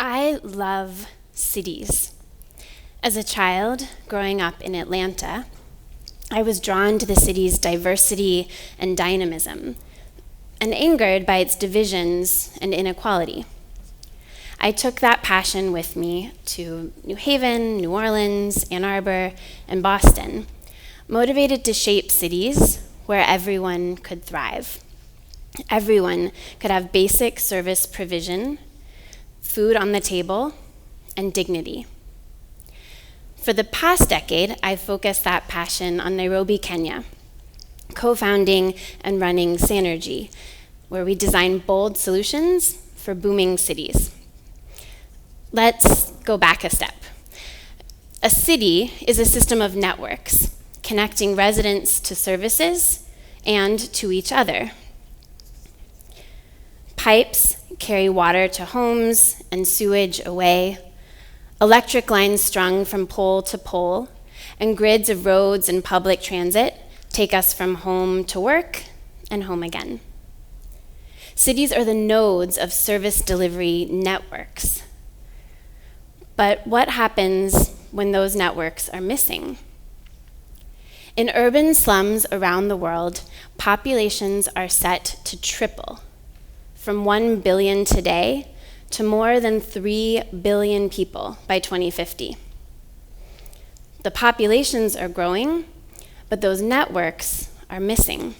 I love cities. As a child, growing up in Atlanta, I was drawn to the city's diversity and dynamism, and angered by its divisions and inequality. I took that passion with me to New Haven, New Orleans, Ann Arbor, and Boston, motivated to shape cities where everyone could thrive. Everyone could have basic service provision, food on the table, and dignity. For the past decade, I've focused that passion on Nairobi, Kenya, co-founding and running Sanergy, where we design bold solutions for booming cities. Let's go back a step. A city is a system of networks, connecting residents to services and to each other. Pipes carry water to homes and sewage away, electric lines strung from pole to pole, and grids of roads and public transit take us from home to work and home again. Cities are the nodes of service delivery networks. But what happens when those networks are missing? In urban slums around the world, populations are set to triple, from 1 billion today to more than 3 billion people by 2050. The populations are growing, but those networks are missing.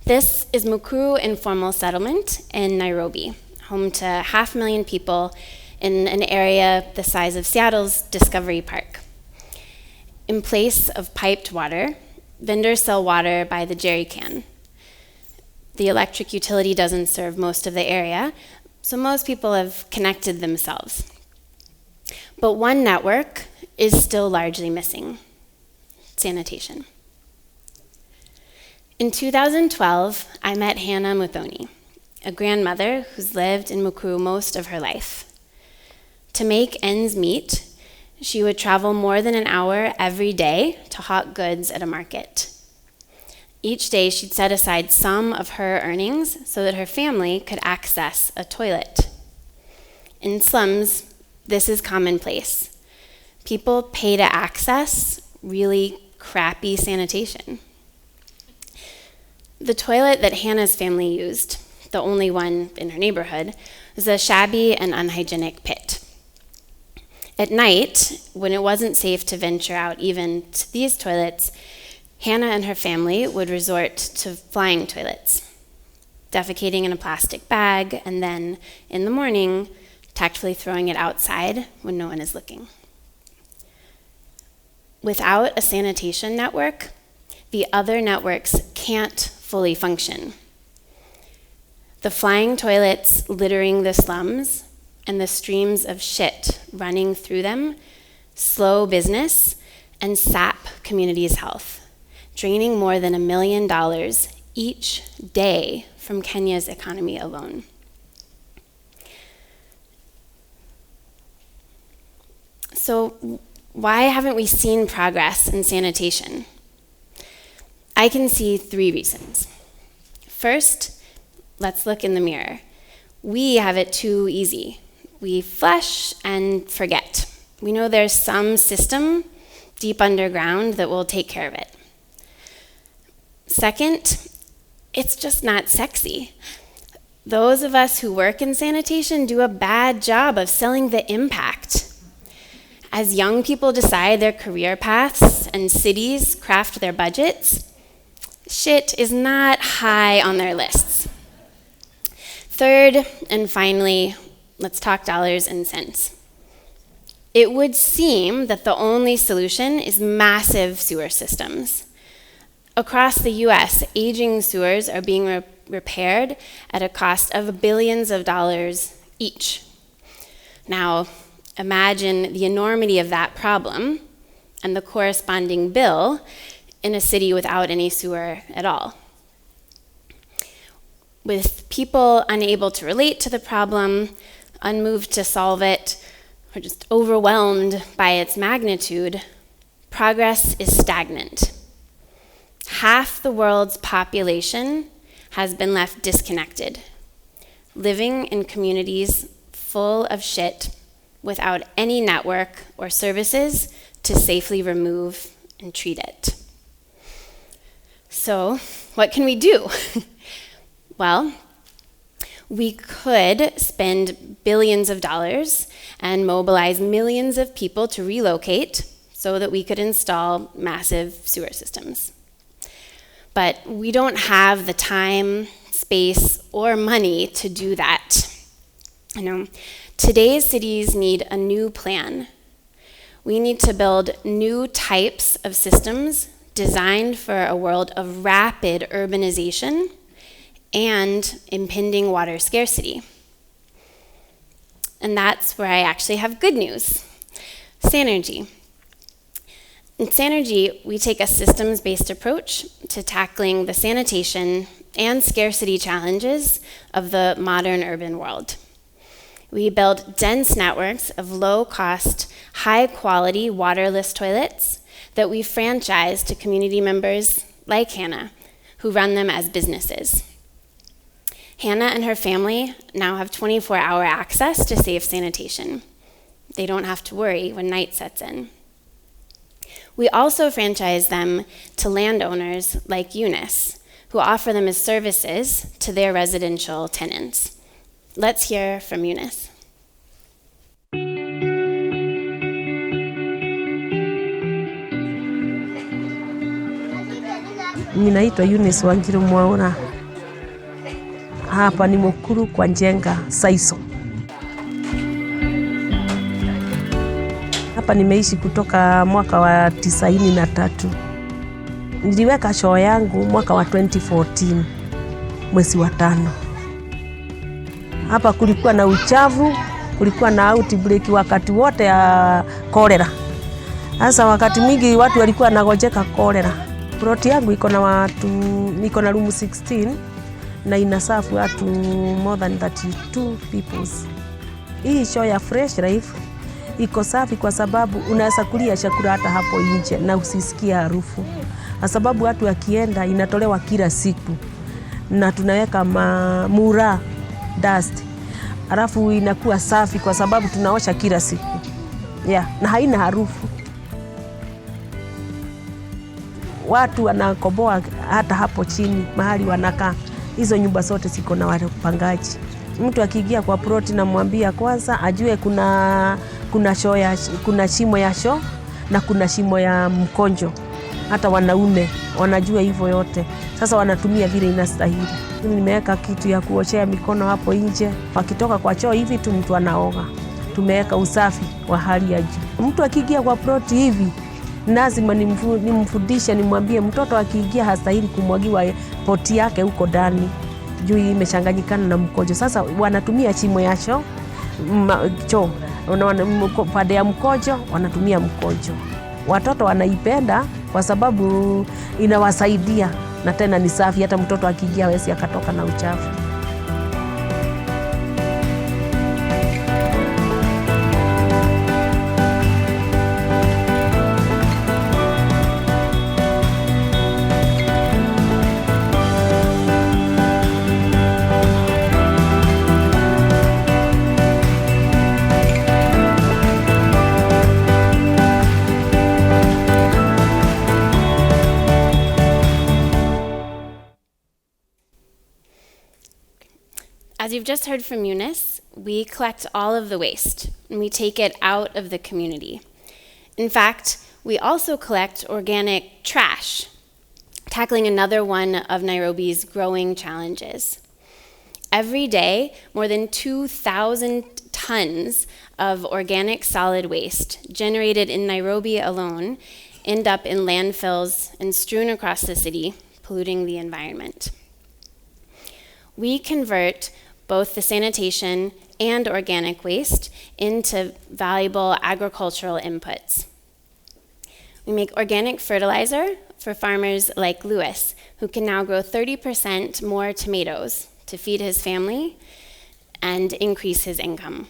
This is Mukuru Informal Settlement in Nairobi, home to 500,000 people in an area the size of Seattle's Discovery Park. In place of piped water, vendors sell water by the jerry can. The electric utility doesn't serve most of the area, so most people have connected themselves. But one network is still largely missing: sanitation. In 2012, I met Hannah Muthoni, a grandmother who's lived in Mukuru most of her life. To make ends meet, she would travel more than an hour every day to hawk goods at a market. Each day, she'd set aside some of her earnings so that her family could access a toilet. In slums, this is commonplace. People pay to access really crappy sanitation. The toilet that Hannah's family used, the only one in her neighborhood, was a shabby and unhygienic pit. At night, when it wasn't safe to venture out even to these toilets, Hannah and her family would resort to flying toilets, defecating in a plastic bag, and then, in the morning, tactfully throwing it outside when no one is looking. Without a sanitation network, the other networks can't fully function. The flying toilets littering the slums and the streams of shit running through them slow business and sap communities' health, draining more than $1 million each day from Kenya's economy alone. So why haven't we seen progress in sanitation? I can see 3 reasons. First, let's look in the mirror. We have it too easy. We flush and forget. We know there's some system deep underground that will take care of it. Second, it's just not sexy. Those of us who work in sanitation do a bad job of selling the impact. As young people decide their career paths and cities craft their budgets, shit is not high on their lists. Third, and finally, let's talk dollars and cents. It would seem that the only solution is massive sewer systems. Across the US, aging sewers are being repaired at a cost of billions of dollars each. Now, imagine the enormity of that problem and the corresponding bill in a city without any sewer at all. With people unable to relate to the problem, unmoved to solve it, or just overwhelmed by its magnitude, progress is stagnant. Half the world's population has been left disconnected, living in communities full of shit without any network or services to safely remove and treat it. So, what can we do? Well, we could spend billions of dollars and mobilize millions of people to relocate so that we could install massive sewer systems. But we don't have the time, space, or money to do that. Today's cities need a new plan. We need to build new types of systems designed for a world of rapid urbanization and impending water scarcity. And that's where I actually have good news. Sanergy. In Sanergy, we take a systems-based approach to tackling the sanitation and scarcity challenges of the modern urban world. We build dense networks of low-cost, high-quality waterless toilets that we franchise to community members like Hannah, who run them as businesses. Hannah and her family now have 24-hour access to safe sanitation. They don't have to worry when night sets in. We also franchise them to landowners like Eunice, who offer them as services to their residential tenants. Let's hear from Eunice. Ninaitwa Eunice Wanjiru Mwaura. Hapa ni Mukuru kwa Njenga Saiso. Hapa nimeishi kutoka mwaka wa 93. Niliweka shoo yangu mwaka wa 2014 mwezi wa 5. Hapa kulikuwa na uchafu, kulikuwa na outbreak wakati wote ya kolera. Sasa wakati mwingi watu walikuwa wanagojeka kolera. Ploti yangu iko na room 16 na inasafu watu more than 32 peoples. Hii shoo ya Fresh Life iko safi kwa sababu unaweza kulia chakula hata hapo nje na usisikie harufu. Kwa sababu watu wakienda inatolewa kila siku. Na tunaweka mura dust. Alafu inakuwa safi kwa sababu tunaosha kila siku. Na haina harufu. Watu wanakoboa hata hapo chini mahali wanakaa. Hizo nyumba zote ziko na wapangaji. Mtu akiingia kwa ploti na mwambia kwanza ajue kuna shimo ya shoo na kuna shimo ya mkonjo. Hata wanaume wanajua hivyo yote. Sasa wanatumia vile inastahili. Nimeweka kitu ya kuoshea mikono hapo nje. Wakitoka kwa choo hivi tu mtu anaoga. Tumeweka usafi wa hali ya juu. Mtu akiingia kwa ploti hivi lazima nimfundishe, nimwambie mtoto akiingia hastahili kumwagiwa poti yake huko ndani. Juu imechanganyikana na mkojo. Sasa wanatumia shimo ya choo, pande ya mkojo wanatumia mkojo. Watoto wanaipenda kwa sababu inawasaidia na tena ni safi, hata mtoto akiingia hawezi akatoka na uchafu. As you've just heard from Eunice, we collect all of the waste and we take it out of the community. In fact, we also collect organic trash, tackling another one of Nairobi's growing challenges. Every day, more than 2,000 tons of organic solid waste generated in Nairobi alone end up in landfills and strewn across the city, polluting the environment. We convert both the sanitation and organic waste into valuable agricultural inputs. We make organic fertilizer for farmers like Lewis, who can now grow 30% more tomatoes to feed his family and increase his income.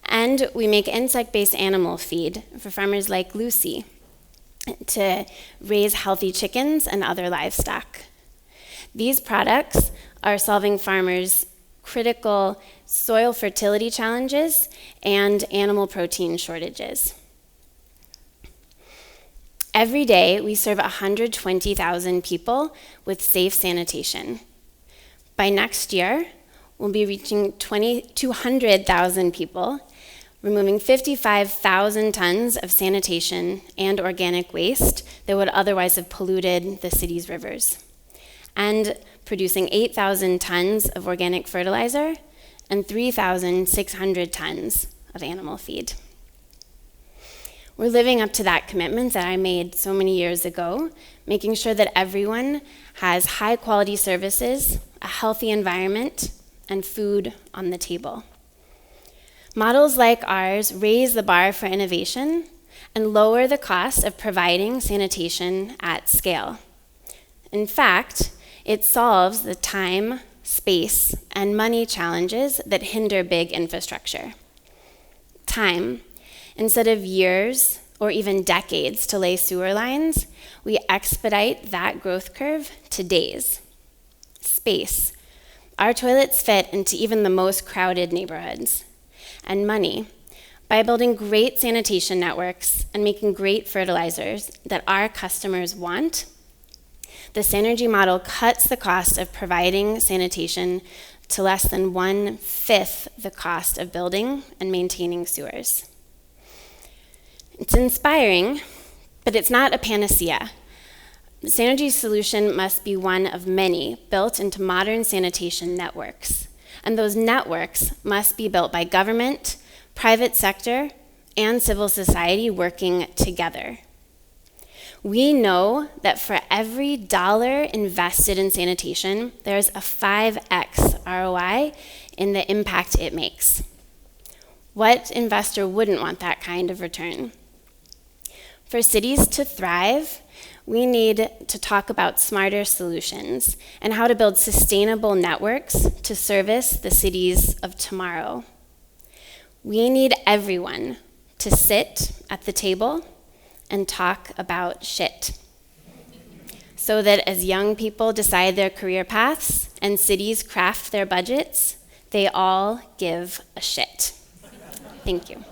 And we make insect-based animal feed for farmers like Lucy to raise healthy chickens and other livestock. These products are solving farmers' critical soil fertility challenges and animal protein shortages. Every day, we serve 120,000 people with safe sanitation. By next year, we'll be reaching 200,000 people, removing 55,000 tons of sanitation and organic waste that would otherwise have polluted the city's rivers, and producing 8,000 tons of organic fertilizer and 3,600 tons of animal feed. We're living up to that commitment that I made so many years ago, making sure that everyone has high-quality services, a healthy environment, and food on the table. Models like ours raise the bar for innovation and lower the cost of providing sanitation at scale. In fact, it solves the time, space, and money challenges that hinder big infrastructure. Time. Instead of years or even decades to lay sewer lines, we expedite that growth curve to days. Space. Our toilets fit into even the most crowded neighborhoods. And money. By building great sanitation networks and making great fertilizers that our customers want, the Sanergy model cuts the cost of providing sanitation to less than 1/5 the cost of building and maintaining sewers. It's inspiring, but it's not a panacea. The Sanergy solution must be one of many built into modern sanitation networks, and those networks must be built by government, private sector, and civil society working together. We know that for every dollar invested in sanitation, there's a 5x ROI in the impact it makes. What investor wouldn't want that kind of return? For cities to thrive, we need to talk about smarter solutions and how to build sustainable networks to service the cities of tomorrow. We need everyone to sit at the table and talk about shit, so that as young people decide their career paths and cities craft their budgets, they all give a shit. Thank you.